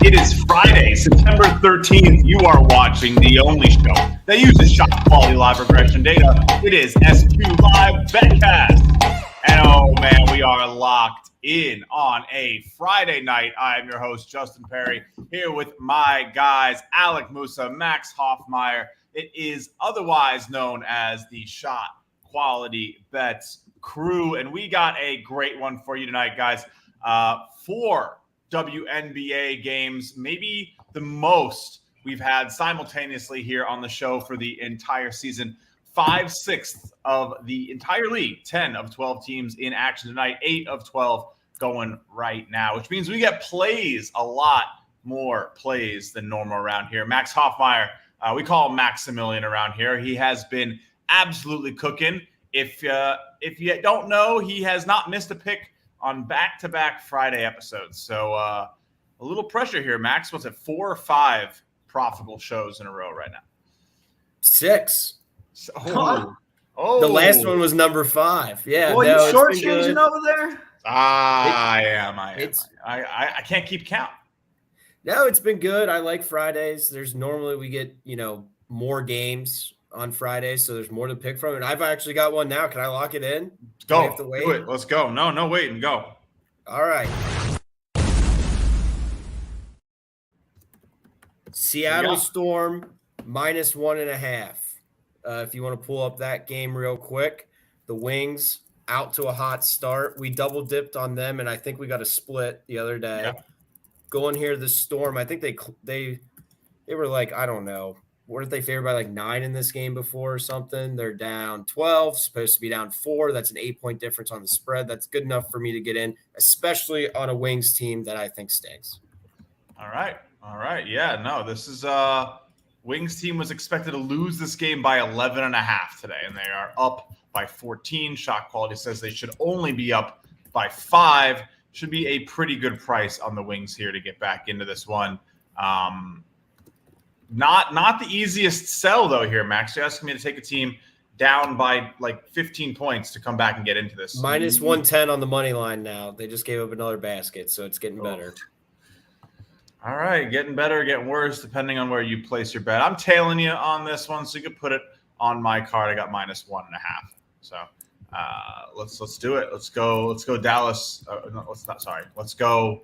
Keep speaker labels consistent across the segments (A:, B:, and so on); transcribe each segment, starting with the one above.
A: It is Friday, September 13th. You are watching the only show that uses ShotQuality Live regression data. It is SQLive BetCast. And oh man, we are locked in on a Friday night. I am your host, Justin Perri, here with my guys, Alec, Musa, Max, Hofmeyer. It is otherwise known as the ShotQualityBets crew. And we got a great one for you tonight, guys. 4 WNBA games, maybe the most we've had simultaneously here on the show for the entire season. 5/6 of the entire league, 10 of 12 teams in action tonight, 8 of 12 going right now, which means we get plays, a lot more plays than normal around here. Max Hofmeyer, we call him Maximilian around here. He has been absolutely cooking. If you don't know, he has not missed a pick on back-to-back Friday episodes. So a little pressure here, Max. What's it, 4 or 5 profitable shows in a row right now?
B: 6.
A: Oh.
B: The last one was number 5. Yeah.
C: Boy, you shortchanging over there?
A: I am. I can't keep count.
B: No, it's been good. I like Fridays. Normally we get, more games on Fridays, so there's more to pick from. And I've actually got one now. Can I lock it in?
A: Go. Have to wait? Do it. Let's go. No, wait and go.
B: All right. Seattle Storm -1.5. If you want to pull up that game real quick, the Wings out to a hot start. We double dipped on them, and I think we got a split the other day. Yeah. Going here, the Storm. I think they were like, I don't know. What did they favor by like 9 in this game before or something? They're down 12, supposed to be down 4. That's an 8-point difference on the spread. That's good enough for me to get in, especially on a Wings team that I think stinks.
A: All right. Yeah, no, this is Wings team was expected to lose this game by 11.5 today, and they are up by 14. Shot Quality says they should only be up by 5. Should be a pretty good price on the Wings here to get back into this one. Not the easiest sell, though, here, Max. You're asking me to take a team down by like 15 points to come back and get into this.
B: -110 on the money line now. They just gave up another basket, so it's getting better.
A: All right, getting better, getting worse, depending on where you place your bet. I'm tailing you on this one, so you could put it on my card. I got -1.5. So let's do it. Let's go Dallas. Let's go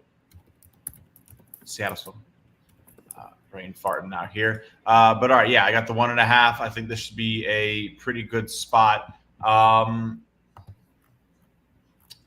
A: Seattle. Brain farting out here. But all right, yeah, I got the 1.5. I think this should be a pretty good spot. All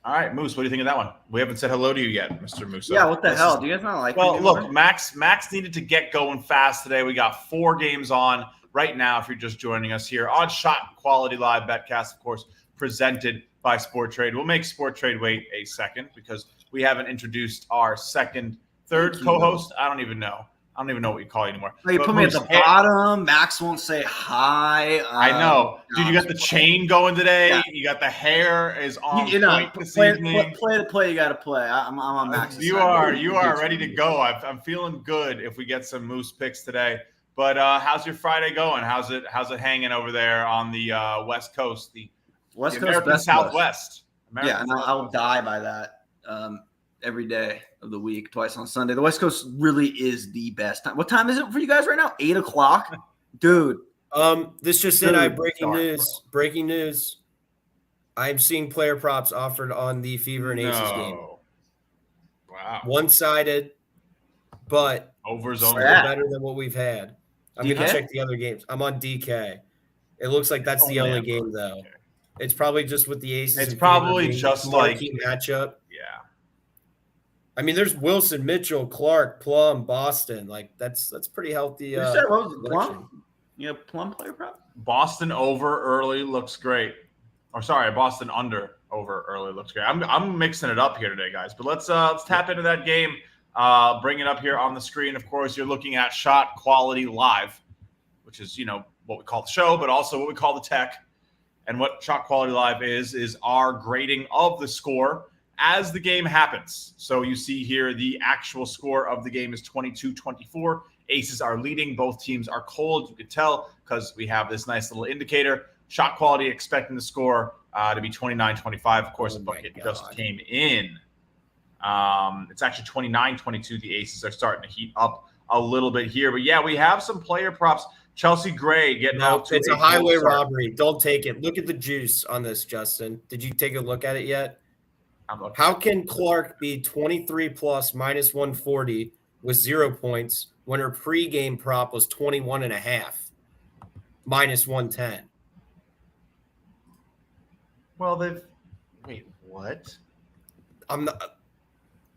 A: right, Moose, what do you think of that one? We haven't said hello to you yet, Mr. Musa.
C: Yeah, what the hell? Do you guys not like me
A: anymore? Look, Max needed to get going fast today. We got 4 games on right now if you're just joining us here on ShotQuality Live BetCast, of course, presented by Sport Trade. We'll make Sport Trade wait a second because we haven't introduced our third co-host. I don't even know what you call you anymore.
C: You put me at the bottom. Max won't say hi.
A: I know. Dude, you got the chain going today. Yeah. You got the hair is on point this evening.
C: Play the play you got to play. I'm on Max's
A: You are ready to go. I'm feeling good if we get some Moose picks today. But how's your Friday going? How's it hanging over there on the West Coast, the American Southwest?
C: And I'll die by that. Every day of the week, twice on Sunday. The West Coast really is the best time. What time is it for you guys right now? 8 o'clock? Dude.
B: This just in, I have breaking news. I'm seeing player props offered on the Fever and Aces game.
A: Wow.
B: One-sided, but
A: overs only
B: better than what we've had. I'm going to check the other games. I'm on DK. It looks like that's the only game, though. Okay. It's probably just with the Aces.
A: It's probably just like
B: matchup.
A: Yeah.
B: I mean, there's Wilson, Mitchell, Clark, Plum, Boston. Like that's pretty healthy.
C: You said what was it, Plum? You have Plum player prop?
A: Boston over early looks great. Or sorry, Boston under over early looks great. I'm mixing it up here today, guys. But let's tap into that game. Bring it up here on the screen. Of course, you're looking at ShotQuality Live, which is what we call the show, but also what we call the tech. And what ShotQuality Live is our grading of the score as the game happens. So you see here the actual score of the game is 22-24. Aces are leading. Both teams are cold. You can tell because we have this nice little indicator. Shot quality expecting the score to be 29-25. Of course, the bucket just came in. It's actually 29-22. The Aces are starting to heat up a little bit here. But, yeah, we have some player props. Chelsea Gray getting out to
B: it's a highway robbery. Don't take it. Look at the juice on this, Justin. Did you take a look at it yet? How can Clark be 23 plus minus 140 with 0 points when her pregame prop was 21.5 minus 110?
A: Well, wait, what?
B: Am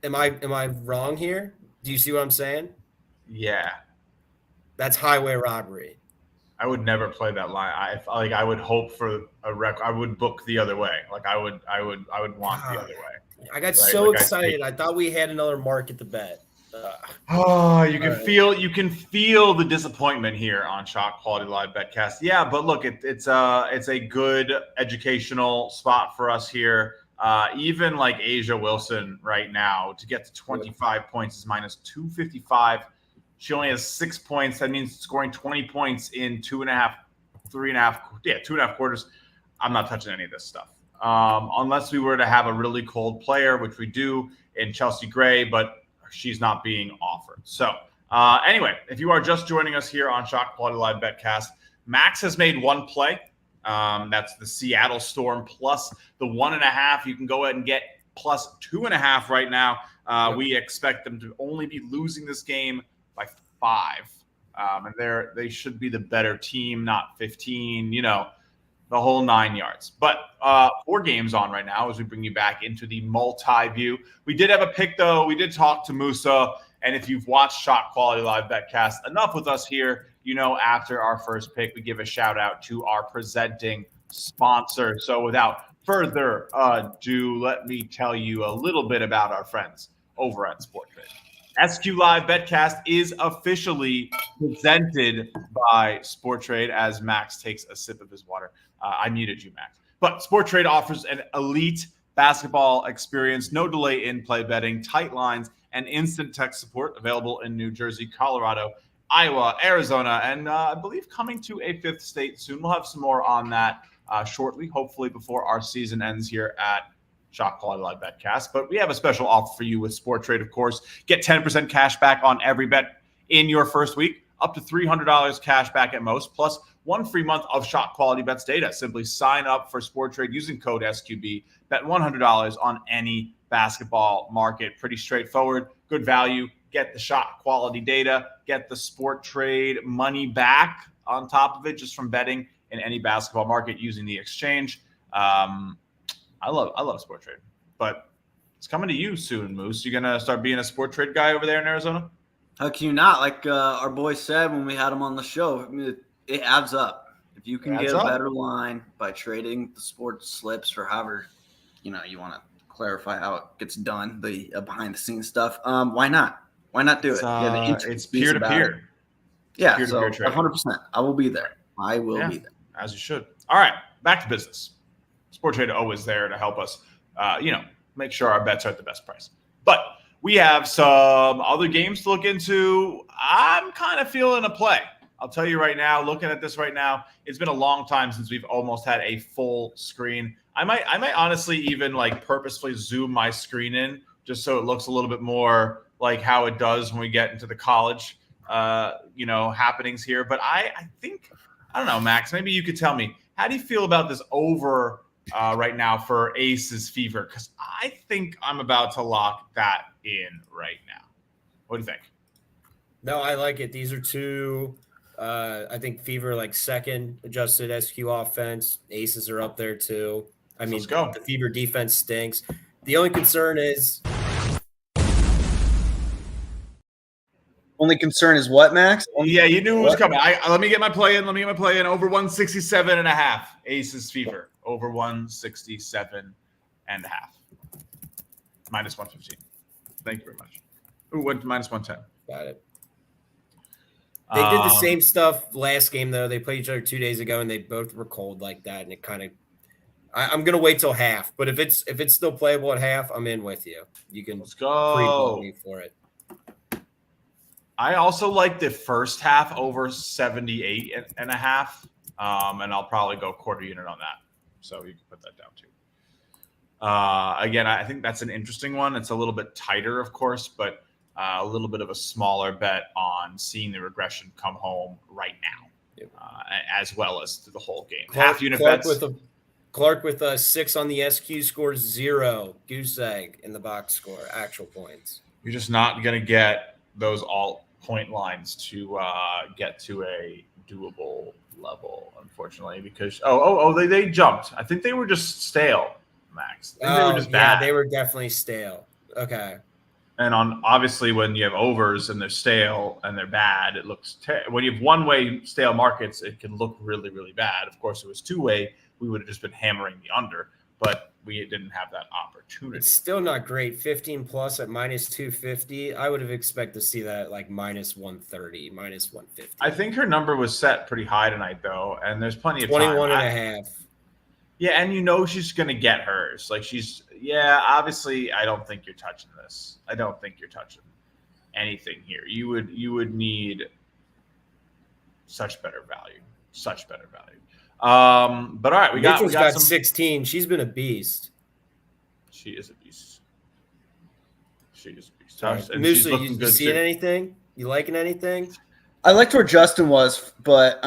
B: I wrong here? Do you see what I'm saying?
A: Yeah.
B: That's highway robbery.
A: I would never play that line. I would hope for a rec. I would book the other way. Like I would want the other way.
B: I got so excited. I thought we had another market to bet.
A: You can feel the disappointment here on ShotQuality Live BetCast. Yeah, but look, it's a good educational spot for us here. Even like Asia Wilson right now to get to 25 points is minus 255. She only has 6 points. That means scoring 20 points in 2.5 quarters. I'm not touching any of this stuff. Unless we were to have a really cold player, which we do in Chelsea Gray, but she's not being offered. So anyway, if you are just joining us here on ShotQuality Live BetCast, Max has made one play. That's the Seattle Storm plus the 1.5. You can go ahead and get plus 2.5 right now. We expect them to only be losing this game by 5. And they should be the better team, not 15, the whole 9 yards. But 4 games on right now as we bring you back into the multi-view. We did have a pick, though. We did talk to Musa. And if you've watched ShotQuality Live BetCast enough with us here, after our first pick, we give a shout out to our presenting sponsor. So without further ado, let me tell you a little bit about our friends over at SportTrade. SQLive BetCast is officially presented by SportTrade as Max takes a sip of his water. I muted you, Max. But SportTrade offers an elite basketball experience, no delay in play betting, tight lines, and instant text support available in New Jersey, Colorado, Iowa, Arizona, and I believe coming to a 5th state soon. We'll have some more on that shortly, hopefully before our season ends here at ShotQuality Live BetCast. But we have a special offer for you with SportTrade, of course. Get 10% cash back on every bet in your first week, up to $300 cash back at most, plus 1 free month of ShotQualityBets data. Simply sign up for SportTrade using code SQB. Bet $100 on any basketball market. Pretty straightforward. Good value. Get the shot quality data. Get the SportTrade money back on top of it just from betting in any basketball market using the exchange. I love SportTrade, but it's coming to you soon, Moose. You gonna start being a SportTrade guy over there in Arizona?
C: How can you not? Like our boy said when we had him on the show, it adds up. If you can get a better line by trading the sports slips for however, you want to clarify how it gets done, the behind the scenes stuff. Why not? Why not do it?
A: It's peer to peer.
C: Yeah, so 100%. I will be there. I will be there.
A: As you should. All right, back to business. SportTrade always there to help us, make sure our bets are at the best price. But we have some other games to look into. I'm kind of feeling a play. I'll tell you right now, looking at this right now, it's been a long time since we've almost had a full screen. I might honestly even purposefully zoom my screen in just so it looks a little bit more like how it does when we get into the college, happenings here. But I think, I don't know, Max, maybe you could tell me, how do you feel about this over right now for Aces Fever? Because I think I'm about to lock that in right now. What do you think?
B: No, I like it. These are two, I think Fever second adjusted SQ offense. Aces are up there too. I mean, the Fever defense stinks. The only concern is
C: Only concern is what, Max?
A: Yeah, you knew it was coming. Let me get my play in. Over 167.5. Aces Fever. Over 167.5. Minus 115. Thank you very much. Ooh, went to minus 110.
B: Got it. They did the same stuff last game, though. They played each other 2 days ago, and they both were cold like that. And it kind of – I'm going to wait till half. But if it's still playable at half, I'm in with you. You can pre-book me for it.
A: I also like the first half over 78.5, and I'll probably go quarter unit on that. So you can put that down too. Again, I think that's an interesting one. It's a little bit tighter, of course, but a little bit of a smaller bet on seeing the regression come home right now, as well as through the whole game. Half unit bets.
B: Clark with a 6 on the SQ score, 0 goose egg in the box score, actual points.
A: You're just not going to get those all point lines to get to a doable level, unfortunately, because they jumped. I think they were just stale, Max. I think they were just bad.
B: Yeah, they were definitely stale. Okay.
A: And obviously when you have overs and they're stale and they're bad, it looks when you have one-way stale markets, it can look really, really bad. Of course, it was two-way. We would have just been hammering the under, but we didn't have that opportunity.
B: It's still not great. 15 plus at minus 250. I would have expected to see that like minus 130, minus 150.
A: I think her number was set pretty high tonight, though, and there's plenty of
B: 21
A: time.
B: and a half.
A: Yeah, and she's going to get hers. Like obviously, I don't think you're touching this. I don't think you're touching anything here. You would need such better value. But all right, we got
B: some 16. She's been a beast.
A: She is a beast.
B: Right. Musa, you seeing anything? You liking anything?
C: I liked where Justin was, but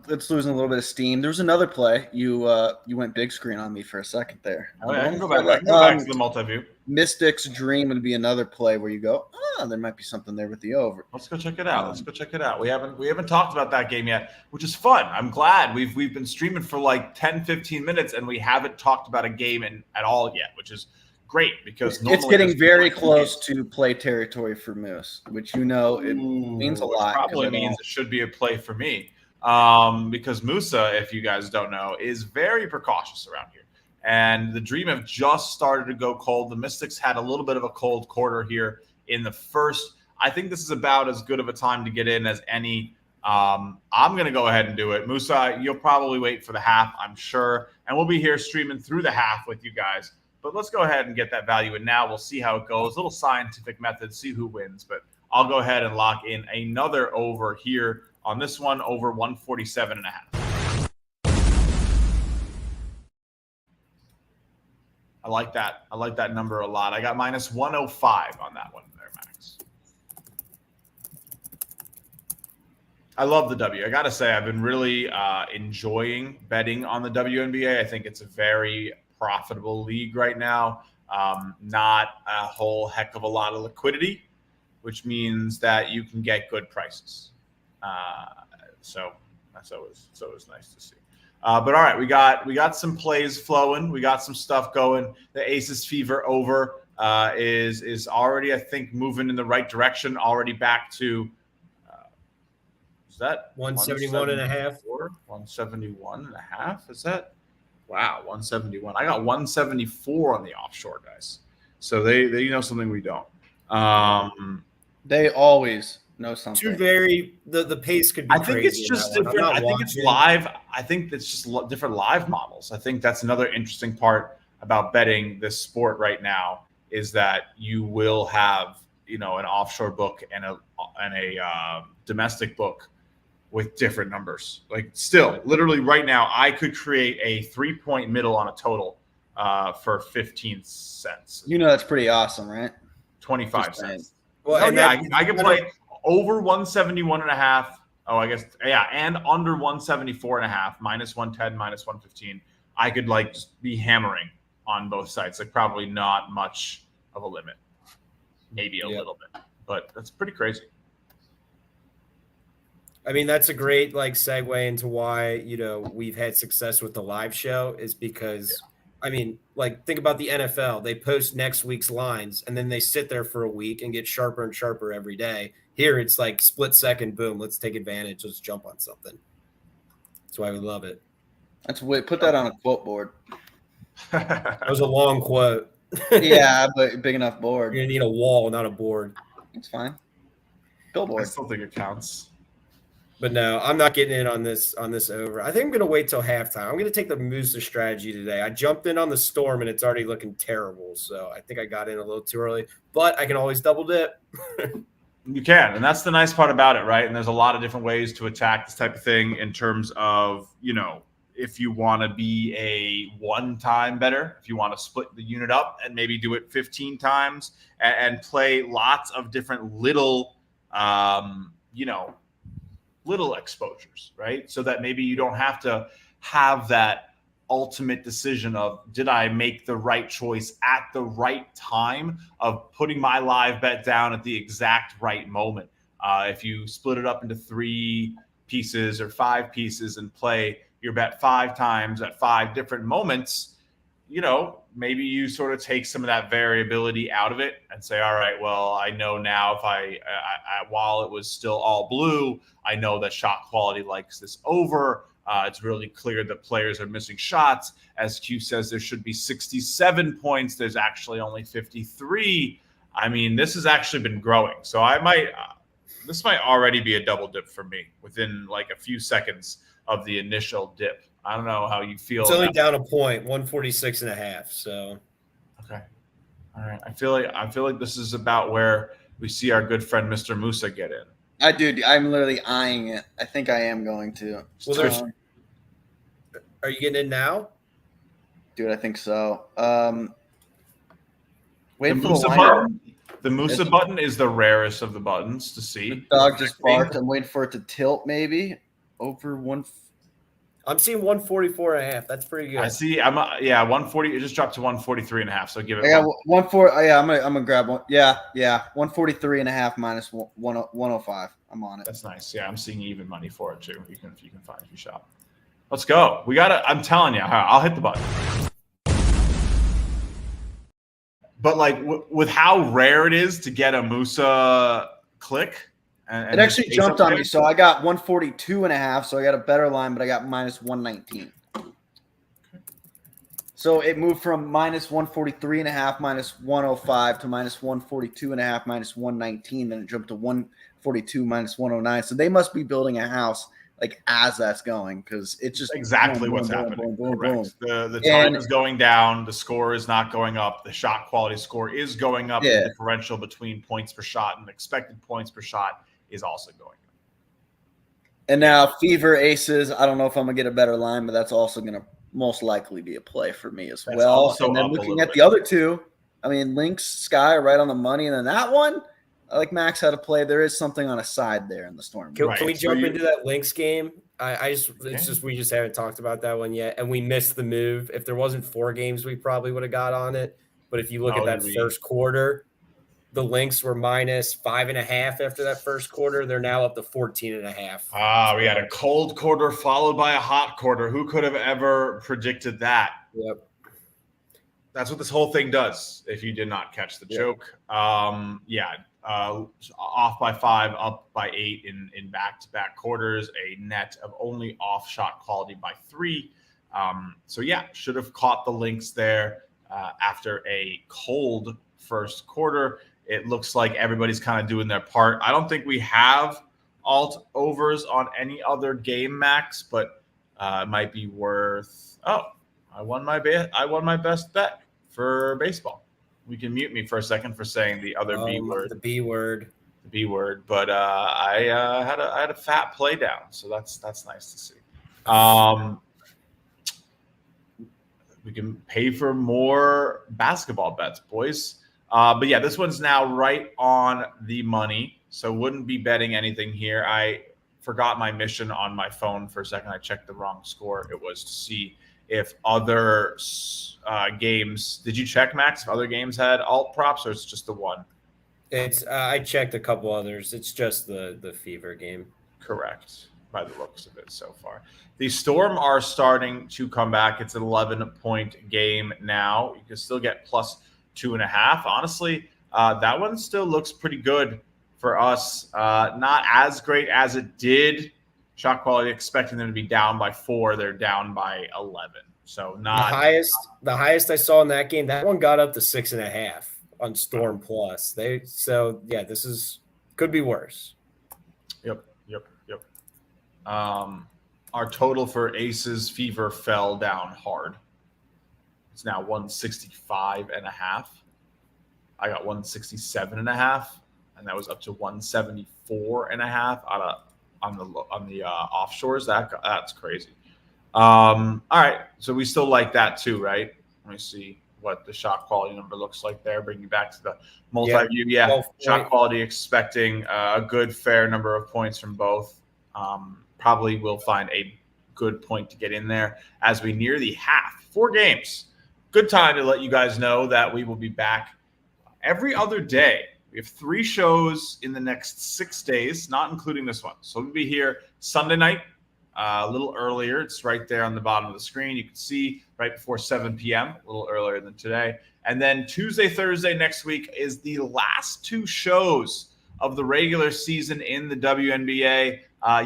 C: it's losing a little bit of steam. There was another play. You went big screen on me for a second there.
A: Oh, yeah, I can go back to the multi-view.
C: Mystic's Dream would be another play where you go, there might be something there with the over.
A: Let's go check it out. We haven't talked about that game yet, which is fun. I'm glad we've been streaming for like 10, 15 minutes and we haven't talked about a game at all yet, which is great because
C: it's getting very close to play territory for Moose, which it means a lot.
A: Probably means it should be a play for me, because Musa, if you guys don't know, is very precautious around here. And the Dream have just started to go cold. The Mystics had a little bit of a cold quarter here in the first. I think this is about as good of a time to get in as any. I'm going to go ahead and do it. Musa, you'll probably wait for the half, I'm sure. And we'll be here streaming through the half with you guys. But let's go ahead and get that value in now. We'll see how it goes. A little scientific method, see who wins. But I'll go ahead and lock in another over here on this one, over 147.5. I like that. I like that number a lot. I got minus 105 on that one there, Max. I love the W. I got to say, I've been really enjoying betting on the WNBA. I think it's a very profitable league right now. Not a whole heck of a lot of liquidity, which means that you can get good prices. So that's always nice to see. But all right, we got some plays flowing. We got some stuff going. The Aces Fever over is already, I think, moving in the right direction. Already back to is that
B: 171 and a half?
A: 171 and a half? Is that? Wow, 171. I got 174 on the offshore guys. So they know something we don't.
C: They always know something.
B: The pace could be
A: I think it's just different. I think it's live. I think it's just different live models. I think that's another interesting part about betting this sport right now is that you will have, an offshore book and a domestic book with different numbers. Like still, literally right now, I could create a 3-point middle on a total for 15 cents.
C: That's pretty awesome, right?
A: 25 cents. Well, I can play over 171 and a half. Oh, I guess, yeah, and under 174 and a half, minus 110, minus 115. I could just be hammering on both sides. Probably not much of a limit, maybe a little bit, but that's pretty crazy.
B: I mean, that's a great segue into why, we've had success with the live show is because, think about the NFL. They post next week's lines and then they sit there for a week and get sharper and sharper every day. Here it's split second, boom, let's take advantage. Let's jump on something. That's why we love it.
C: Put that on a quote board.
B: That was a long quote.
C: Yeah, but big enough board.
B: You're going to need a wall, not a board.
C: It's fine. Billboard.
A: I still think it counts.
B: But no, I'm not getting in on this over. I think I'm going to wait till halftime. I'm going to take the Musa strategy today. I jumped in on the Storm, and it's already looking terrible. So I think I got in a little too early. But I can always double dip.
A: You can, and that's the nice part about it, right? And there's a lot of different ways to attack this type of thing in terms of, if you want to be a one-time bettor, if you want to split the unit up and maybe do it 15 times and play lots of different little, little exposures, right? So that maybe you don't have to have that ultimate decision of, did I make the right choice at the right time of putting my live bet down at the exact right moment? If you split it up into 3 pieces or 5 pieces and play your bet 5 times at 5 different moments, maybe you sort of take some of that variability out of it and say, all right, well, I know now if I while it was still all blue, I know that shot quality likes this over. It's really clear that players are missing shots. As Q says, there should be 67 points. There's actually only 53. I mean, this has actually been growing. So this might already be a double dip for me within like a few seconds of the initial dip. I don't know how you feel.
B: It's only down a point, 146.5. So,
A: okay, all right. I feel like this is about where we see our good friend Mr. Musa get in.
C: I'm literally eyeing it. I think I am going to.
B: Well, are you getting in now?
C: Dude, I think so.
A: Wait for the button. The Musa button is the rarest of the buttons to see.
C: The dog just barked. I'm waiting for it to tilt maybe over one.
B: I'm seeing 144.5. That's pretty good.
A: I see. 140. It just dropped to 143.5. So give it.
C: Yeah, 140. Yeah, I'm gonna grab one. Yeah. 143.5 minus 105. I'm on it.
A: That's nice. Yeah, I'm seeing even money for it too. You can find if you shop. Let's go. We got to. I'm telling you, I'll hit the button. But like with how rare it is to get a Musa click. And
C: it actually jumped on me. So I got 142.5. So I got a better line, but I got minus 119. So it moved from minus 143.5, minus 105 to minus 142.5, minus 119. Then it jumped to 142 minus 109. So they must be building a house like as that's going, because it's just
A: exactly what's happening. The time is going down. The score is not going up. The shot quality score is going up. The differential between points per shot and expected points per shot is also going up.
C: And now Fever Aces, I don't know if I'm going to get a better line, but that's also going to most likely be a play for me as well. And then looking at the other two, I mean, Lynx, Sky are right on the money. And then that one, I like Max how to play. There is something on a side there in the Storm.
B: Can we jump into that Lynx game? We just haven't talked about that one yet. And we missed the move. If there wasn't 4 games, we probably would have got on it. But if you look at that first quarter, the Lynx were minus 5.5 after that first quarter. They're now up to 14.5.
A: We had a cold quarter followed by a hot quarter. Who could have ever predicted that?
B: Yep.
A: That's what this whole thing does. If you did not catch the joke, off by 5, up by 8 in back-to-back quarters. A net of only off shot quality by 3. Should have caught the Lynx there after a cold first quarter. It looks like everybody's kind of doing their part. I don't think we have alt overs on any other game, Max, but it might be worth. I won my best bet for baseball. We can mute me for a second for saying the other B word.
B: The B word.
A: The B word. But I had a fat play down, so that's nice to see. We can pay for more basketball bets, boys. But yeah, this one's now right on the money, so wouldn't be betting anything here. I forgot my mission on my phone for a second. I checked the wrong score. It was to see if other games. Did you check, Max, if other games had alt props, or it's just the one?
B: It's I checked a couple others. It's just the Fever game.
A: Correct, by the looks of it so far. The Storm are starting to come back. It's an 11-point game now. You can still get plus 2.5. Honestly, that one still looks pretty good for us. Not as great as it did. Shot quality expecting them to be down by 4. They're down by 11. So not
B: the highest I saw in that game. That one got up to 6.5 on Storm Plus. This could be worse.
A: Yep. Our total for Aces Fever fell down hard. It's now 165.5. I got 167.5, and that was up to 174.5 on the offshores. That's crazy. All right. So we still like that too, right? Let me see what the shot quality number looks like there. Bring you back to the multi-view. Yeah, shot quality expecting a good, fair number of points from both. Probably will find a good point to get in there as we near the half. 4 games. Good time to let you guys know that we will be back every other day. We have 3 shows in the next 6 days, not including this one. So we'll be here Sunday night, a little earlier. It's right there on the bottom of the screen. You can see right before 7 p.m., a little earlier than today. And then Tuesday, Thursday next week is the last 2 shows of the regular season in the WNBA.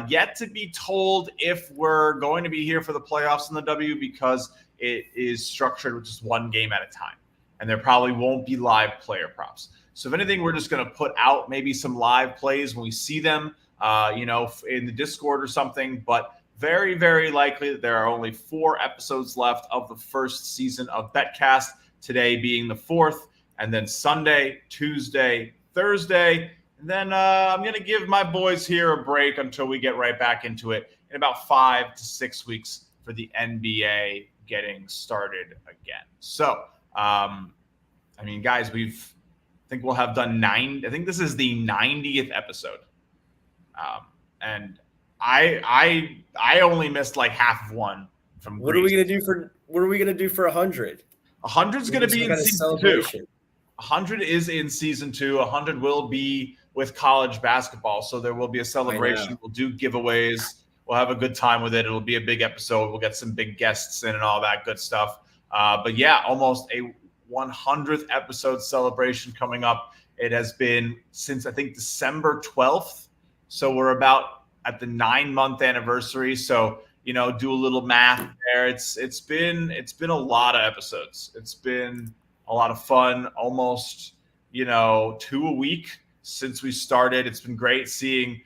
A: Yet to be told if we're going to be here for the playoffs in the W, because it is structured with just 1 game at a time. And there probably won't be live player props. So if anything, we're just going to put out maybe some live plays when we see them, in the Discord or something. But very, very likely that there are only 4 episodes left of the first season of BetCast, today being the 4th, and then Sunday, Tuesday, Thursday. And then I'm going to give my boys here a break until we get right back into it in about 5 to 6 weeks for the NBA getting started again. So, guys, I think we'll have done 9. I think this is the 90th episode. And I only missed like half of one from
B: What are we going to do for 100?
A: 100's going to be in season 2. 100 is in season 2. 100 will be with college basketball. So there will be a celebration. We'll do giveaways. We'll have a good time with it. It'll be a big episode. We'll get some big guests in and all that good stuff. But yeah, almost a 100th episode celebration coming up. It has been since, I think, December 12th. So we're about at the 9-month anniversary. So, do a little math there. It's been a lot of episodes. It's been a lot of fun, almost, 2 a week since we started. It's been great seeing,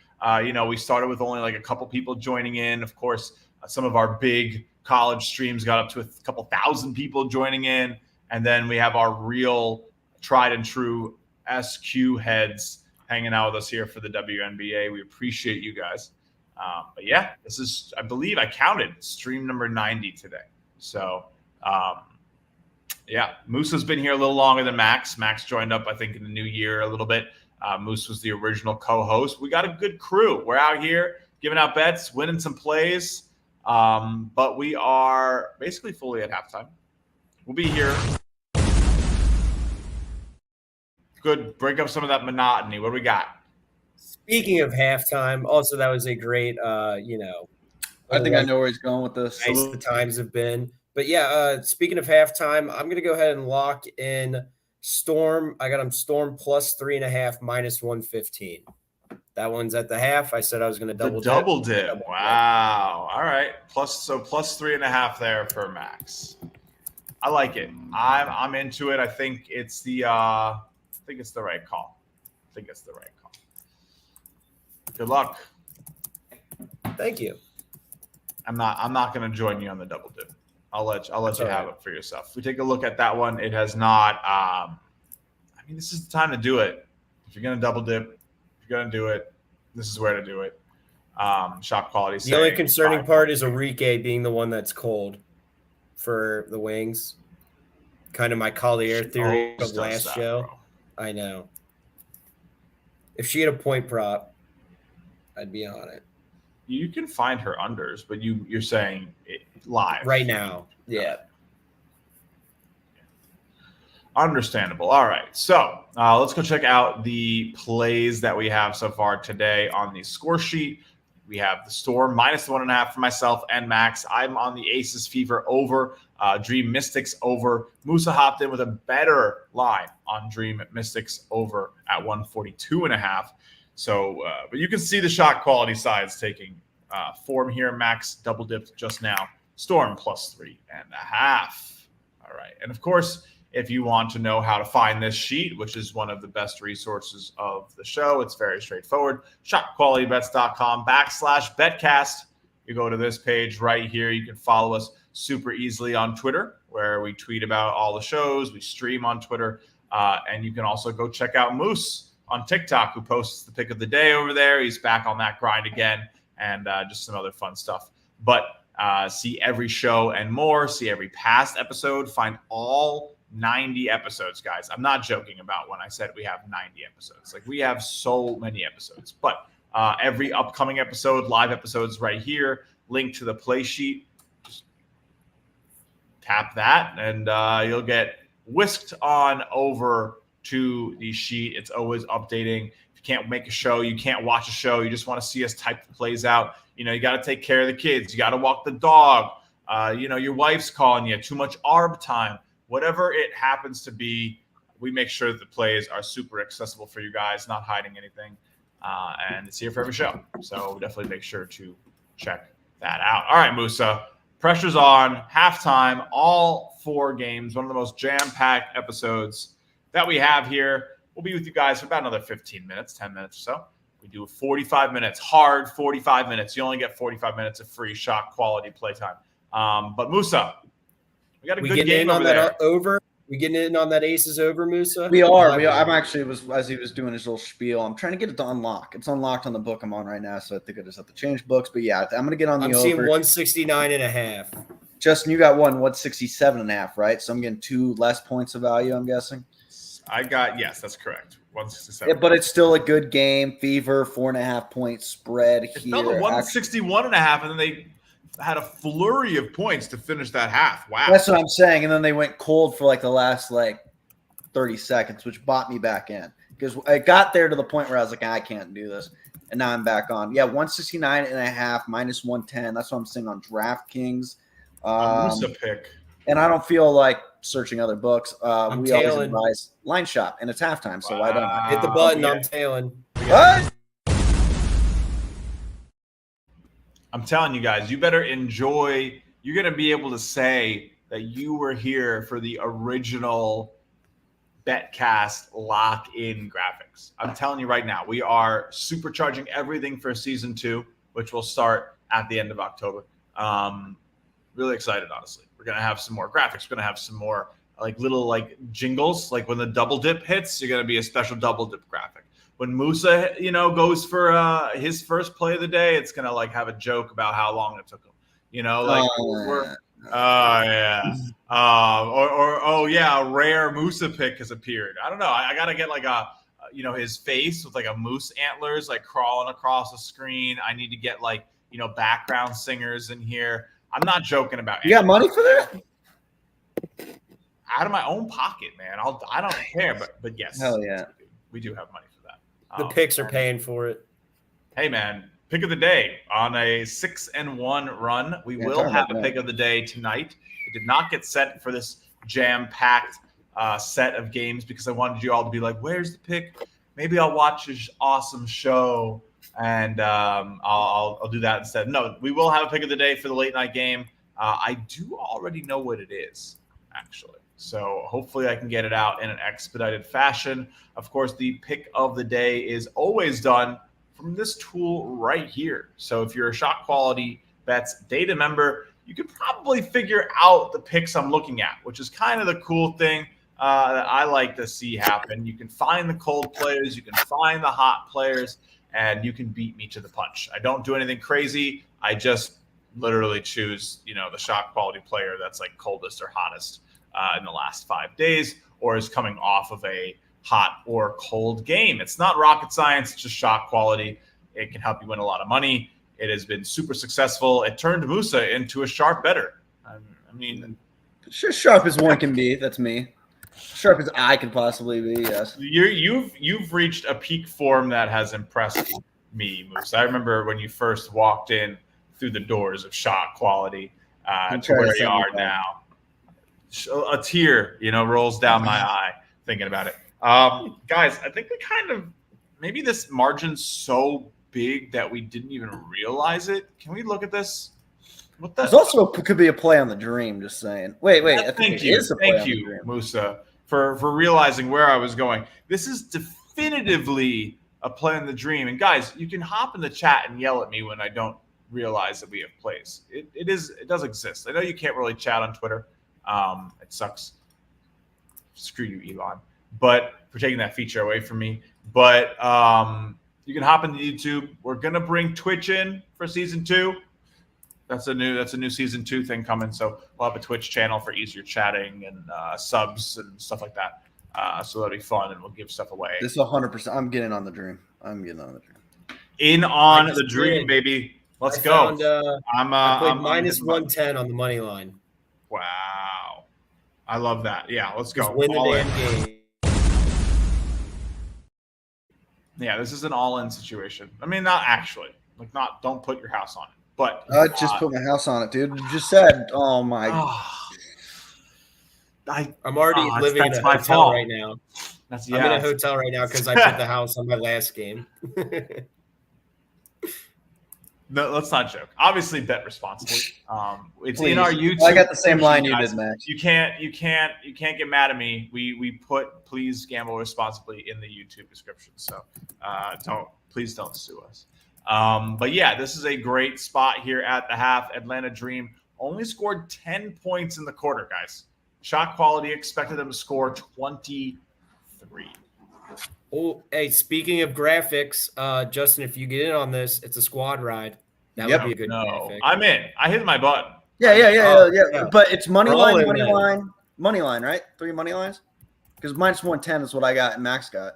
A: we started with only like a couple people joining in. Of course, some of our big college streams got up to a couple thousand people joining in. And then we have our real tried and true SQ heads hanging out with us here for the WNBA. We appreciate you guys. But yeah, this is, I believe I counted stream number 90 today. So Musa's been here a little longer than Max. Max joined up, I think, in the new year a little bit. Moose was the original co-host. We got a good crew. We're out here giving out bets, winning some plays. But we are basically fully at halftime. We'll be here. Good. Break up some of that monotony. What do we got?
B: Speaking of halftime, also that was a great,
C: I think I know where he's going with this.
B: Nice the times have been. But yeah, speaking of halftime, I'm going to go ahead and lock in Storm. I got him Storm plus 3.5 minus 115. That one's at the half. I said I was going to double dip.
A: Wow. All right. Plus 3.5 there for Max. I like it. I'm into it. I think it's the right call. Good luck.
B: Thank you.
A: I'm not going to join you on the double dip. I'll let you have it for yourself. If we take a look at that one, it has not. This is the time to do it. If you're going to double dip, if you're going to do it, this is where to do it. Shot quality.
B: The only concerning part is Enrique being the one that's cold for the wings. Kind of my Collier theory of last show. Bro. I know. If she had a point prop, I'd be on it.
A: You can find her unders, but you're saying it live
B: right now. Yeah.
A: Understandable. All right. So let's go check out the plays that we have so far today on the score sheet. We have the Storm minus the 1.5 for myself and Max. I'm on the Aces Fever over, Dream Mystics over. Musa hopped in with a better line on Dream Mystics over at 142.5. So, but you can see the shot quality sides taking form here. Max double dipped just now. Storm plus 3.5. All right. And of course, if you want to know how to find this sheet, which is one of the best resources of the show, it's very straightforward. ShotQualityBets.com/BetCast. You go to this page right here. You can follow us super easily on Twitter, where we tweet about all the shows. We stream on Twitter. And you can also go check out Moose on TikTok, who posts the pick of the day over there. He's back on that grind again, and just some other fun stuff. But see every show and more, see every past episode, find all 90 episodes, guys. I'm not joking about when I said we have 90 episodes. Like, we have so many episodes, but every upcoming episode, live episodes right here, link to the play sheet. Just tap that and you'll get whisked on over to the sheet. It's always updating. If you can't make a show, you can't watch a show, you just want to see us type the plays out. You got to take care of the kids. You got to walk the dog. Your wife's calling you. Too much ARB time. Whatever it happens to be, we make sure that the plays are super accessible for you guys, not hiding anything. And it's here for every show. So definitely make sure to check that out. All right, Musa. Pressure's on. Halftime. All 4 games. One of the most jam-packed episodes that we have here. We'll be with you guys for about another 15 minutes, 10 minutes or so. We do 45 minutes, hard 45 minutes. You only get 45 minutes of free shot quality playtime. But Musa, we got a good game over there.
B: We getting in on that Aces over, Musa?
C: We are. I'm actually as he was doing his little spiel. I'm trying to get it to unlock. It's unlocked on the book I'm on right now, so I think I just have to change books. But yeah, I'm gonna get on the over.
B: I'm seeing 169.5.
C: Justin, you got 167.5, right? So I'm getting 2 less points of value, I'm guessing.
A: Yes, that's correct. 167.
C: Yeah, but it's still a good game. Fever, 4.5 point spread here.
A: It fell to 161.5, and then they had a flurry of points to finish that half. Wow.
C: That's what I'm saying. And then they went cold for the last 30 seconds, which bought me back in. Because I got there to the point where I was like, I can't do this. And now I'm back on. Yeah, 169.5 minus 110. That's what I'm seeing on DraftKings.
A: Musa pick.
C: And I don't feel like searching other books. We always
B: tailing.
C: advise line shop, and it's halftime, so why don't
B: Hit the button. I'm tailing.
C: What?
A: I'm telling you guys, you better enjoy. You're going to be able to say that you were here for the original BetCast lock-in graphics. I'm telling you right now, we are supercharging everything for season 2, which will start at the end of October. Really excited, honestly. We're going to have some more graphics. We're going to have some more little jingles. Like when the double dip hits, you're going to be a special double dip graphic. When Musa, goes for his first play of the day, it's going to have a joke about how long it took him. A rare Musa pick has appeared. I don't know. I got to get his face with a moose antlers crawling across the screen. I need to get background singers in here. I'm not joking about it.
C: You got money for that?
A: Out of my own pocket, man. I don't care, but yes.
C: Hell yeah.
A: We do have money for that.
B: The picks are paying for it.
A: Hey, man. Pick of the day on a 6-1 run. We will have a pick of the day tonight. It did not get set for this jam-packed set of games because I wanted you all to be like, where's the pick? Maybe I'll watch this awesome show and I'll do that instead. No, we will have a pick of the day for the late night game. I do already know what it is, actually. So hopefully I can get it out in an expedited fashion. Of course, the pick of the day is always done from this tool right here. So if you're a ShotQualityBets data member, you could probably figure out the picks I'm looking at, which is kind of the cool thing that I like to see happen. You can find the cold players, you can find the hot players, and you can beat me to the punch. I don't do anything crazy. I just literally choose, the shot quality player that's coldest or hottest in the last 5 days, or is coming off of a hot or cold game. It's not rocket science, it's just shot quality. It can help you win a lot of money. It has been super successful. It turned Musa into a sharp bettor. I mean,
C: sure, sharp as one can be. That's me. Sharp as I could possibly be. Yes.
A: You've reached a peak form that has impressed me, Musa. I remember when you first walked in through the doors of shot quality to where you are now. A tear, rolls down my eye thinking about it. Guys, I think maybe this margin's so big that we didn't even realize it. Can we look at this?
C: There's also could be a play on the dream, just saying. Wait.
A: Thank you, Musa, for realizing where I was going. This is definitively a play on the dream. And guys, you can hop in the chat and yell at me when I don't realize that we have plays. It does exist. I know you can't really chat on Twitter. It sucks. Screw you, Elon. But for taking that feature away from me. But you can hop into YouTube. We're gonna bring Twitch in for season 2. That's a new season 2 thing coming. So we'll have a Twitch channel for easier chatting and subs and stuff like that. So that'll be fun, and we'll give stuff away.
C: This is 100%. I'm getting on the dream.
A: In on the dream, baby. Let's go.
B: I played minus 110 on the money line.
A: Wow, I love that. Yeah, let's go.
B: Win the damn game.
A: Yeah, this is an all-in situation. I mean, not actually. Like, don't put your house on it. But
C: I just put my house on it, dude. You just said, oh my.
B: I'm already living in a hotel right now. I'm in a hotel right now because I put the house on my last game.
A: No, let's not joke. Obviously, bet responsibly. It's
C: Please.
A: in our YouTube.
C: I got the same line you did, Max.
A: You can't get mad at me. We put please gamble responsibly in the YouTube description. So please don't sue us. But yeah, this is a great spot here at the half. Atlanta Dream only scored 10 points in the quarter, guys. Shot quality expected them to score 23.
B: Oh, hey, speaking of graphics, Justin, if you get in on this, it's a squad ride. That would be a good graphic.
A: I'm in. I hit my button.
C: Yeah. But it's money line, right? 3 money lines? Because minus 110 is what I got and Max got.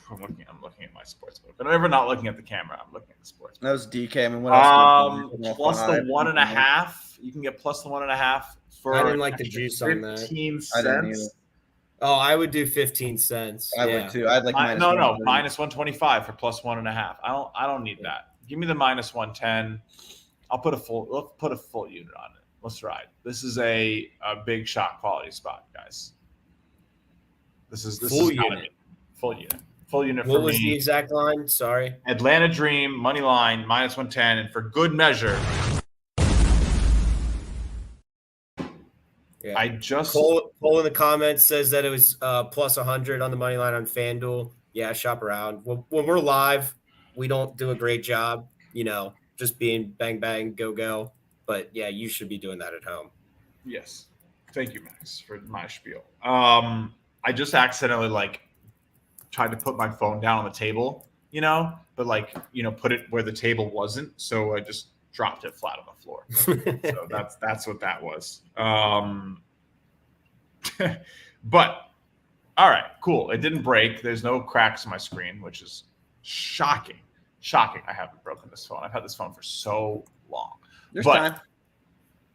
A: I'm looking at my sportsbook, but I'm never not looking at the camera. I'm looking at the sportsbook.
C: That was DK. I mean, what else?
A: Plus the 1.5. You can get plus the 1.5 for.
B: I didn't like the juice on that.
A: 15
C: I didn't
A: cents.
C: either.
B: Oh, I would do 15 cents.
C: I would too. I'd like minus
A: minus 125 for plus 1.5. I don't need that. Give me the minus 110. Let's put a full unit on it. Let's ride. This is a big shot quality spot, guys. This is
B: full unit.
A: Full unit. Full unit for me.
B: What was the exact line? Sorry.
A: Atlanta Dream, money line, minus 110. And for good measure,
B: yeah.
A: I just...
B: Cole in the comments says that it was plus 100 on the money line on FanDuel. Yeah, shop around. When we're live, we don't do a great job, just being bang, bang, go, go. But, yeah, you should be doing that at home.
A: Yes. Thank you, Max, for my spiel. I just accidentally, tried to put my phone down on the table, but put it where the table wasn't. So I just dropped it flat on the floor. So that's what that was. But all right, cool. It didn't break. There's no cracks in my screen, which is shocking. Shocking. I haven't broken this phone. I've had this phone for so long.
C: There's time.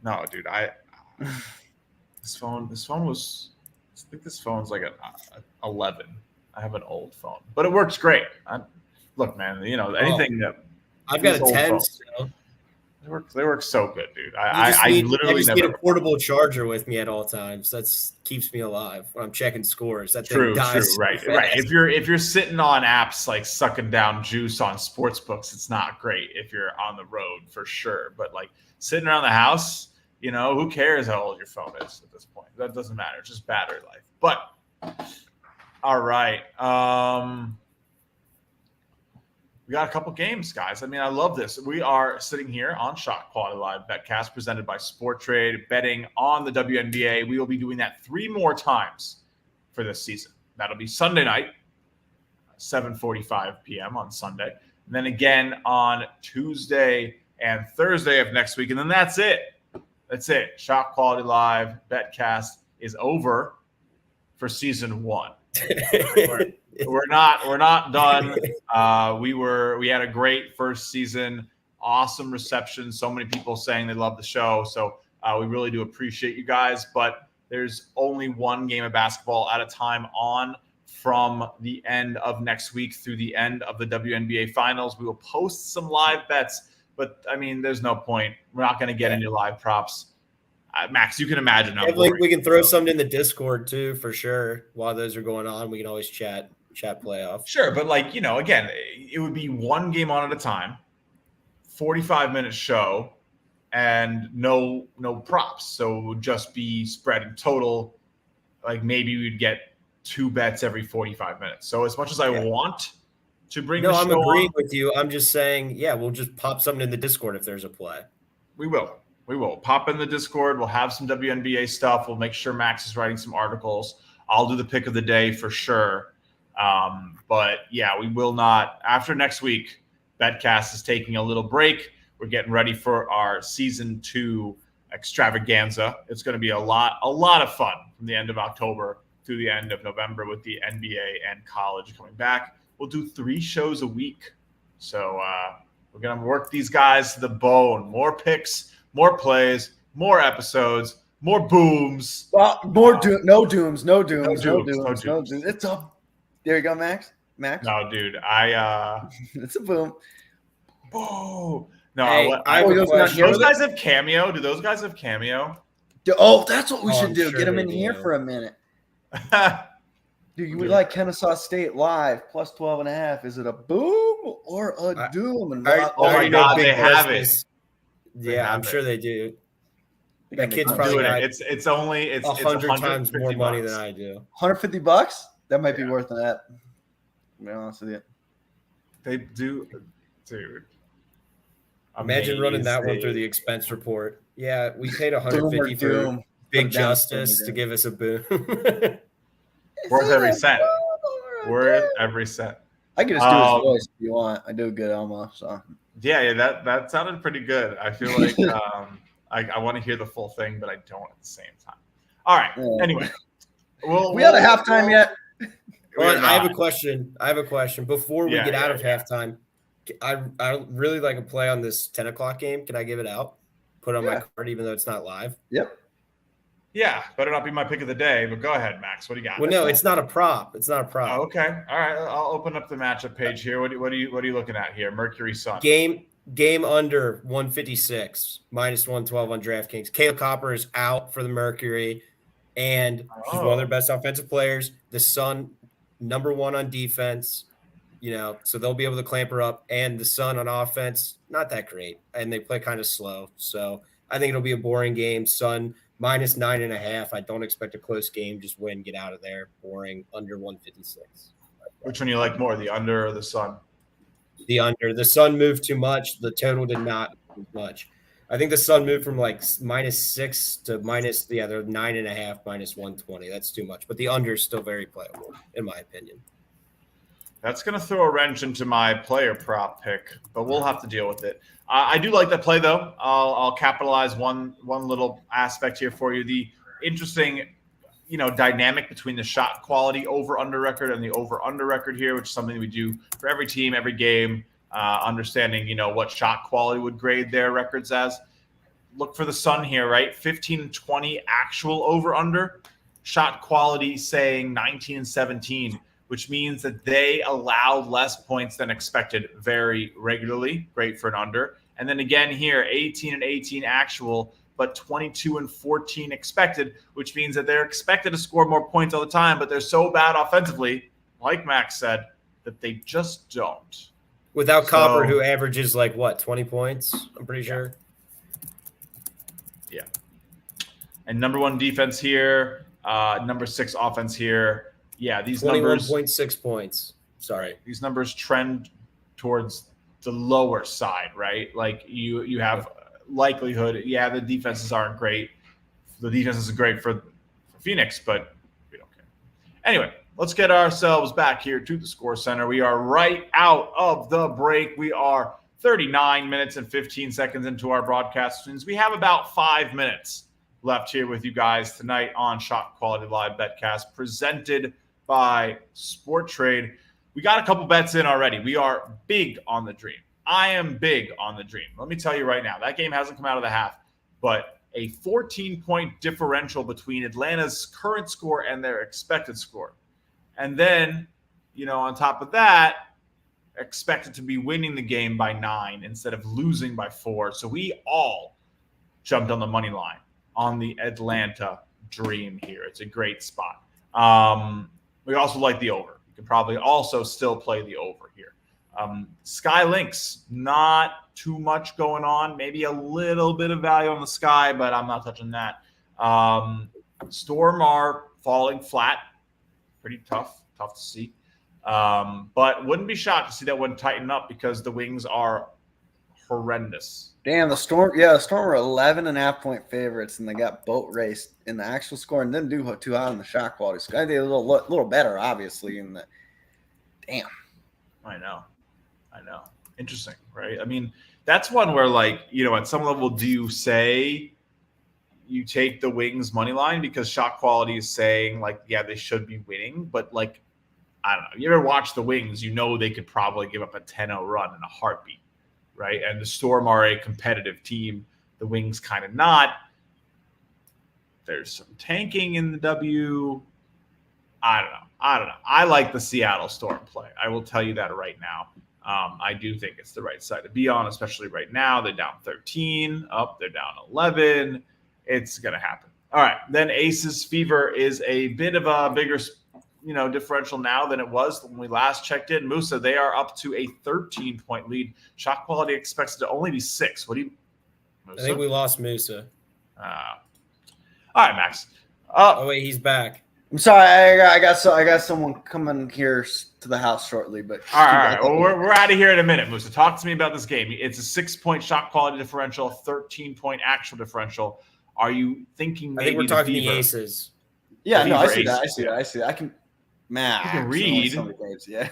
A: No, dude, this phone was, I think this phone's like an 11. I have an old phone, but it works great. Look, man, anything that
B: I've got a 10 still.
A: They work so good, dude.
B: I just need a portable charger with me at all times. That keeps me alive when I'm checking scores. That
A: true,
B: thing dies
A: right.
B: so fast.
A: If you're sitting on apps like sucking down juice on sports books, it's not great. If you're on the road, for sure. But sitting around the house, who cares how old your phone is at this point? That doesn't matter. It's just battery life. But all right. We got a couple games, guys. I mean, I love this. We are sitting here on ShotQuality Live BetCast presented by Sporttrade, betting on the WNBA. We will be doing that 3 more times for this season. That'll be Sunday night, 7:45 p.m. on Sunday. And then again on Tuesday and Thursday of next week. And then that's it. That's it. ShotQuality Live BetCast is over for season 1. We're not done. We had a great first season, awesome reception. So many people saying they love the show. So we really do appreciate you guys. But there's only one game of basketball at a time on from the end of next week through the end of the WNBA finals. We will post some live bets, but I mean, there's no point. We're not going to get into live props. Max, you can imagine how
B: we can throw something in the Discord too, for sure. While those are going on, we can always chat playoff.
A: Sure, but again, it would be one game on at a time, 45-minute show, and no props. So it would just be spread in total. Maybe we'd get 2 bets every 45 minutes. So as much as I want to bring the show
B: I'm agreeing with you. I'm just saying, we'll just pop something in the Discord if there's a play.
A: We will pop in the Discord. We'll have some WNBA stuff. We'll make sure Max is writing some articles. I'll do the pick of the day for sure. But yeah, we will not. After next week, BetCast is taking a little break. We're getting ready for our season 2 extravaganza. It's going to be a lot of fun from the end of October through the end of November with the NBA and college coming back. We'll do 3 shows a week. So we're going to work these guys to the bone. More picks, more plays, more episodes, more booms.
D: Well, no dooms. It's a there you go, Max.
A: No, dude,
D: it's a boom.
A: Oh no!
B: Hey,
A: I
B: have a question.
A: Those guys have cameo. Do those guys have cameo?
D: Oh, that's what we should do.
B: Sure
D: Get them in
B: do.
D: here for a minute. Dude, we like Kennesaw State live plus 12.5. Is it a boom or a doom? And
A: oh my God, they have it.
B: Yeah, I'm sure they do. That kid's
D: I'm
B: probably
A: doing
B: got
A: it. It's only
B: 100 times more money
A: $150.
B: than I do.
D: $150? That might be worth that. To be honest with you.
A: They do, dude.
B: Imagine running that one through the expense report. Yeah, we paid $150 for
D: doom.
B: Big Justice to give us a boom.
A: Worth every cent. Worth every cent.
D: I can just do his voice if you want. I do a good Elmo, so.
A: Yeah, that sounded pretty good. I feel like I want to hear the full thing, but I don't at the same time. All right.
D: Yeah.
A: Anyway,
D: we had a halftime yet?
B: Well, I have a question. Before we get out of halftime, I really like a play on this 10 o'clock game. Can I give it out? Put it on my card, even though it's not live?
D: Yep.
A: Yeah, better not be my pick of the day, but go ahead, Max. What do you got?
B: Well, no, it's not a prop. It's not a prop.
A: Oh, okay. All right. I'll open up the matchup page here. What are you looking at here? Mercury Sun.
B: Game under 156, minus 112 on DraftKings. Caleb Copper is out for the Mercury, and he's one of their best offensive players. The Sun, number 1 on defense, so they'll be able to clamp her up. And the Sun on offense, not that great, and they play kind of slow. So I think it'll be a boring game. Sun minus 9.5. I don't expect a close game. Just win, get out of there. Boring, under 156.
A: Which one you like more, the under or the Sun?
B: The under. The Sun moved too much. The total did not move much. I think the Sun moved from like -6 to they're 9.5, minus 120. That's too much. But the under is still very playable, in my opinion.
A: That's going to throw a wrench into my player prop pick, but we'll have to deal with it. I do like that play, though. I'll capitalize one little aspect here for you. The interesting, dynamic between the shot quality over-under record and the over-under record here, which is something we do for every team, every game, understanding, what shot quality would grade their records as. Look for the Sun here, right? 15 and 20 actual over-under. Shot quality saying 19 and 17. Which means that they allowed less points than expected very regularly. Great for an under. And then again here, 18 and 18 actual, but 22 and 14 expected, which means that they're expected to score more points all the time, but they're so bad offensively, like Max said, that they just don't.
B: Without Copper, who averages 20 points, I'm pretty sure.
A: Yeah. And number 1 defense here, number 6 offense here. Yeah, these numbers
B: 21.6 points. Sorry.
A: These numbers trend towards the lower side, right? Like you have likelihood. Yeah, the defenses aren't great. The defense is great for Phoenix, but we don't care. Anyway, let's get ourselves back here to the Score Center. We are right out of the break. We are 39 minutes and 15 seconds into our broadcast. We have about 5 minutes left here with you guys tonight on ShotQuality Live BetCast, presented by Sport Trade. We got a couple bets in already. We are big on the Dream. I am big on the Dream. Let me tell you right now, that game hasn't come out of the half, but a 14-point differential between Atlanta's current score and their expected score. And then, on top of that, expected to be winning the game by 9 instead of losing by 4. So we all jumped on the money line on the Atlanta Dream here. It's a great spot. We also like the over. You can probably also still play the over here. Sky Links, not too much going on. Maybe a little bit of value on the Sky, but I'm not touching that. Storm are falling flat. Pretty tough to see. But wouldn't be shocked to see that one tighten up because the Wings are horrendous.
D: Damn, the Storm were 11.5-point favorites, and they got boat raced in the actual score and didn't do too hot on the shot quality. Sky did a little better, obviously. Damn.
A: I know. Interesting, right? I mean, that's one where, like, at some level, do you say you take the Wings money line because shot quality is saying, like, yeah, they should be winning, but, like, I don't know. You ever watch the Wings? They could probably give up a 10-0 run in a heartbeat, right? And the Storm are a competitive team. The Wings kind of not. There's some tanking in the W. I don't know. I like the Seattle Storm play. I will tell you that right now. I do think it's the right side to be on, especially right now. They're down 13. They're down 11. It's going to happen. All right. Then Aces Fever is a bit of a bigger, differential now than it was when we last checked in. Musa, they are up to a 13-point lead. Shot quality expects it to only be 6. What do you, Musa?
B: I think we lost Musa.
A: All right, Max.
B: Oh, wait, he's back.
D: I'm sorry, I got someone coming here to the house shortly, but
A: all right. Well, we're out of here in a minute, Musa. Talk to me about this game. It's a 6-point shot quality differential, 13-point actual differential. Are you thinking maybe
B: I think we're talking
A: the
B: the Aces?
D: Yeah,
A: the
D: no, I
A: Fever
D: see that. I see that. I can, man,
A: You can read.
D: Yeah.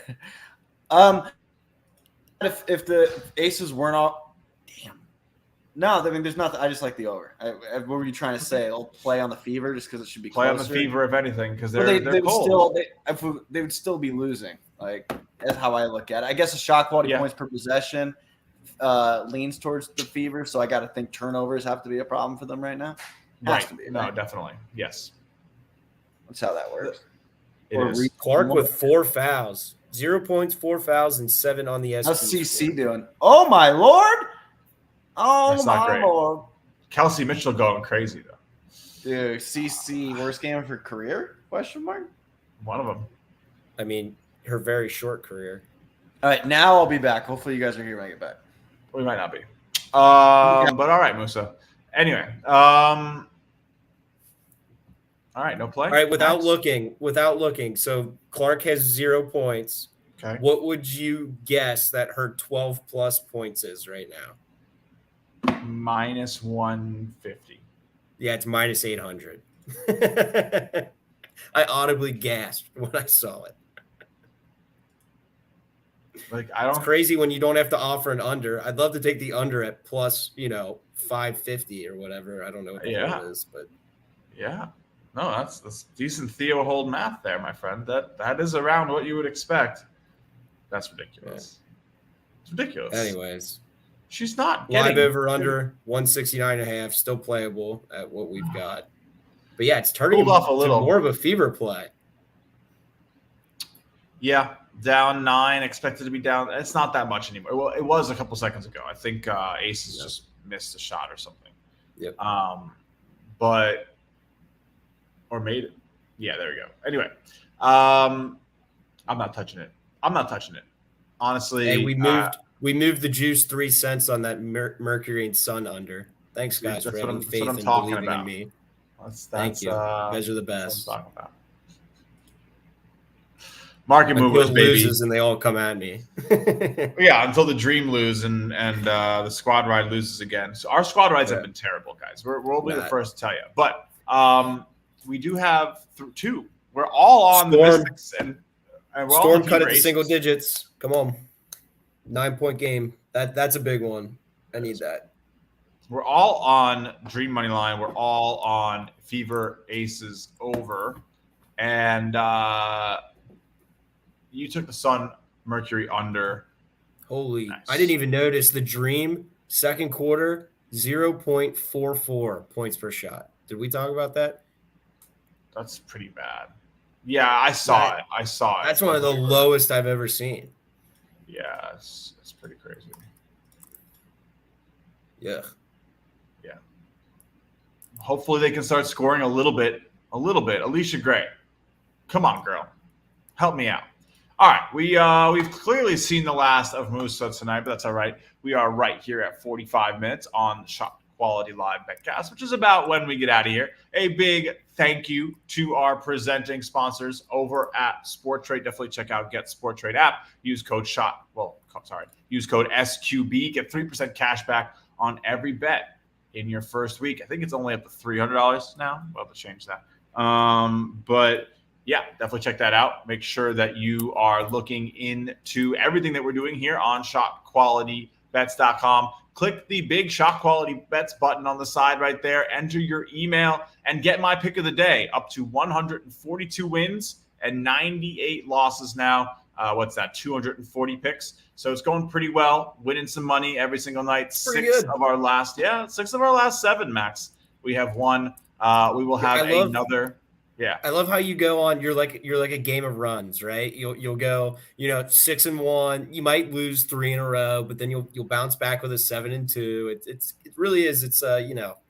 D: If the Aces weren't all, damn. No, I mean, there's nothing. I just like the over. What were you trying to say? I'll play on the Fever just because it should be
A: play
D: closer?
A: on the Fever, if anything, because they're
D: they
A: cold.
D: they would still be losing. Like, that's how I look at it. I guess the shot quality points per possession leans towards the Fever, so I got to think turnovers have to be a problem for them right now.
A: Right. No, definitely. Yes.
D: That's how that works.
A: It is.
B: Clark with 4 fouls. 0 points, 4 fouls, and 7 on the SQ.
D: How's CC doing? Oh, my Lord. Oh,
A: That's not
D: my
A: great.
D: Lord.
A: Kelsey Mitchell going crazy, though.
D: Dude, CC, worst game of her career? Question mark.
A: One of them.
B: I mean, her very short career.
D: All right, now I'll be back. Hopefully you guys are here when I get back.
A: We might not be. But all right, Musa. Anyway. All right, no play.
B: All right, without looking. So Clark has 0 points.
A: Okay.
B: What would you guess that her 12+ points is right now?
A: Minus 150.
B: Yeah, it's minus 800. I audibly gasped when I saw it.
A: Like, I don't.
B: It's crazy when you don't have to offer an under. I'd love to take the under at plus, 550 or whatever. I don't know what the hell it is, but
A: yeah. No, that's decent Theo hold math there, my friend. That is around what you would expect. That's ridiculous. Yeah. It's ridiculous.
B: Anyways,
A: she's not
B: live over under 169.5, still playable at what we've got. But yeah, it's turning
A: off a little
B: more of a Fever play.
A: Yeah, down 9, expected to be down. It's not that much anymore. Well, it was a couple seconds ago. I think Aces just missed a shot or something.
B: Yep.
A: Or made it. Yeah, there we go. Anyway, I'm not touching it. Honestly.
B: Hey, we moved the juice 3 cents on that Mercury and Sun under. Thanks, guys, for having faith and believing in me. Thank you. You guys are the best.
A: Market movers, baby.
B: Loses and they all come at me.
A: Yeah, until the Dream lose and the squad ride loses again. So our squad rides have been terrible, guys. We'll be the first to tell you. But we do have 2. We're all on
B: Storm.
A: The Mystics and we're
B: Storm
A: all on
B: cut it to single digits. Come on. 9-point game. That's a big one. I need that.
A: We're all on Dream money line. We're all on Fever Aces over. And you took the Sun Mercury under.
B: Holy.
A: Nice.
B: I didn't even notice the Dream second quarter 0.44 points per shot. Did we talk about that?
A: That's pretty bad. Yeah, I saw it.
B: That's one of the lowest I've ever seen.
A: Yeah, it's pretty crazy.
B: Yeah.
A: Hopefully they can start scoring a little bit. Alicia Gray, come on, girl, help me out. All right, we've clearly seen the last of Musa tonight, but that's all right. We are right here at 45 minutes on the ShotQuality Live BetCast, which is about when we get out of here. A big thank you to our presenting sponsors over at SportTrade. Definitely check out Get SportTrade app. Use code Use code SQB. Get 3% cash back on every bet in your first week. I think it's only up to $300 now. We'll have to change that. But yeah, definitely check that out. Make sure that you are looking into everything that we're doing here on ShotQualityBets.com. Click the big Shot Quality Bets button on the side right there. Enter your email and get my pick of the day. Up to 142 wins and 98 losses now. What's that? 240 picks. So it's going pretty well. Winning some money every single night. Six of our last 7, Max. We have won. We will have another. Yeah,
B: I love how you go on. You're like a game of runs, right? You'll go, 6-1. You might lose 3 in a row, but then you'll bounce back with a 7-2. It really is. It's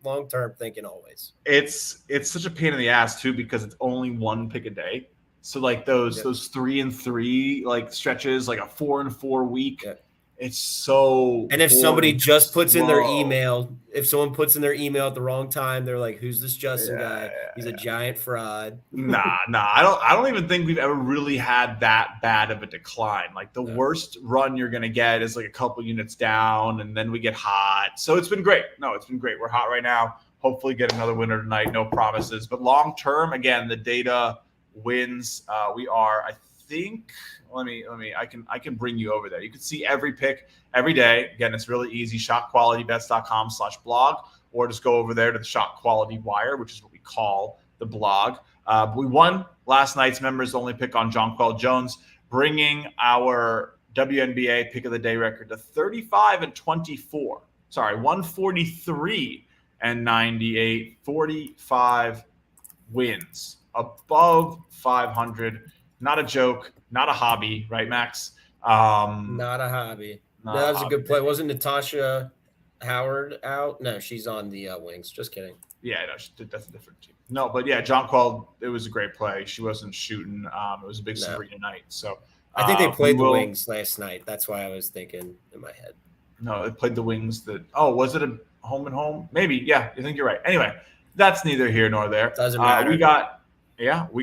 B: long term thinking always.
A: It's such a pain in the ass too because it's only one pick a day. So like those 3-3 like stretches, like a 4-4 week. Yeah. It's so.
B: And if somebody just puts in their email, if someone puts in their email at the wrong time, they're like, "Who's this Justin guy? He's a giant fraud."
A: Nah. I don't even think we've ever really had that bad of a decline. Like the worst run you're gonna get is like a couple units down, and then we get hot. So it's been great. No, it's been great. We're hot right now. Hopefully, get another winner tonight. No promises, but long term, again, the data wins. We are, I think. Let me. I can bring you over there. You can see every pick every day. Again, it's really easy. ShotQualityBets.com/blog, or just go over there to the Shot Quality Wire, which is what we call the blog. We won last night's members only pick on Jonquel Jones, bringing our WNBA pick of the day record to 35-24. Sorry, 143-98, 45 wins, above 500. Not a joke, not a hobby, right, Max?
B: Not a hobby. That was a good play. Wasn't Natasha Howard out? No, she's on the wings. Just kidding.
A: Yeah, no, that's a different team. No, but yeah, Jonquel, it was a great play. She wasn't shooting. It was a big Sabrina night. So
B: I think they played the wings last night. That's why I was thinking in my head.
A: No, they played the wings. Was it a home and home? Maybe. Yeah, I think you're right. Anyway, that's neither here nor there.
B: Doesn't matter.
A: We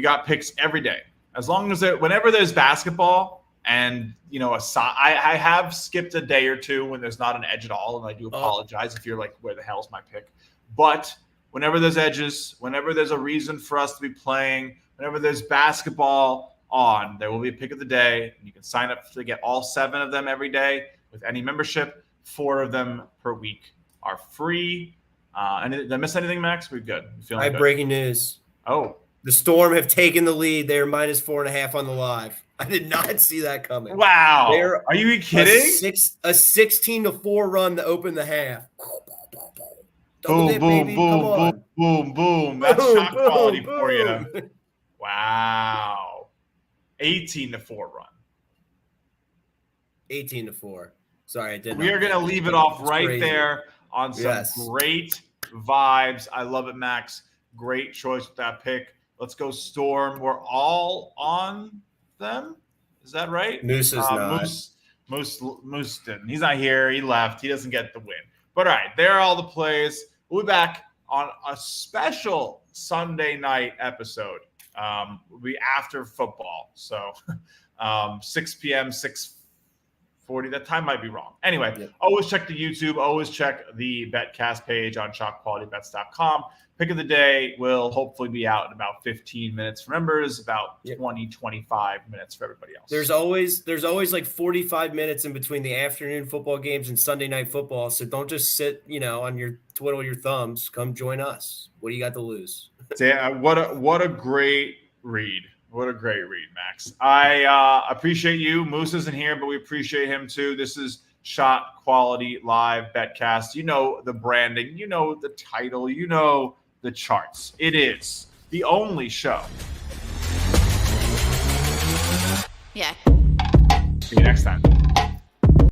A: got picks every day. As long as whenever there's basketball and, I have skipped a day or two when there's not an edge at all. And I do apologize if you're like, where the hell's my pick? But whenever there's edges, whenever there's a reason for us to be playing, whenever there's basketball on, there will be a pick of the day. And you can sign up to get all 7 of them every day with any membership. 4 of them per week are free. And did I miss anything, Max? We're good.
B: I have breaking news.
A: Oh.
B: The Storm have taken the lead. They're -4.5 on the live. I did not see that coming.
A: Wow. Are you kidding?
B: A 16-4 run to open the half.
A: Boom, boom. That's shot quality for you. Wow. 18-4 run.
B: 18-4. Sorry, I didn't.
A: We are going to leave it off right there on some great vibes. I love it, Max. Great choice with that pick. Let's go Storm. We're all on them. Is that right?
B: Moose is not.
A: Moose didn't. He's not here. He left. He doesn't get the win. But all right, there are all the plays. We'll be back on a special Sunday night episode. We'll be after football. So 6 p.m., 6:40. That time might be wrong. Anyway, Always check the YouTube. Always check the BetCast page on ShotQualityBets.com. Pick of the day will hopefully be out in about 15 minutes for members, about 20-25 minutes for everybody else.
B: There's always like 45 minutes in between the afternoon football games and Sunday night football. So don't just sit, on your twiddle your thumbs. Come join us. What do you got to lose?
A: Yeah, what a great read. What a great read, Max. I appreciate you. Musa isn't here, but we appreciate him too. This is Shot Quality Live BetCast. You know the branding. You know the title. You know the charts. It is the only show.
E: Yeah.
A: See you next time.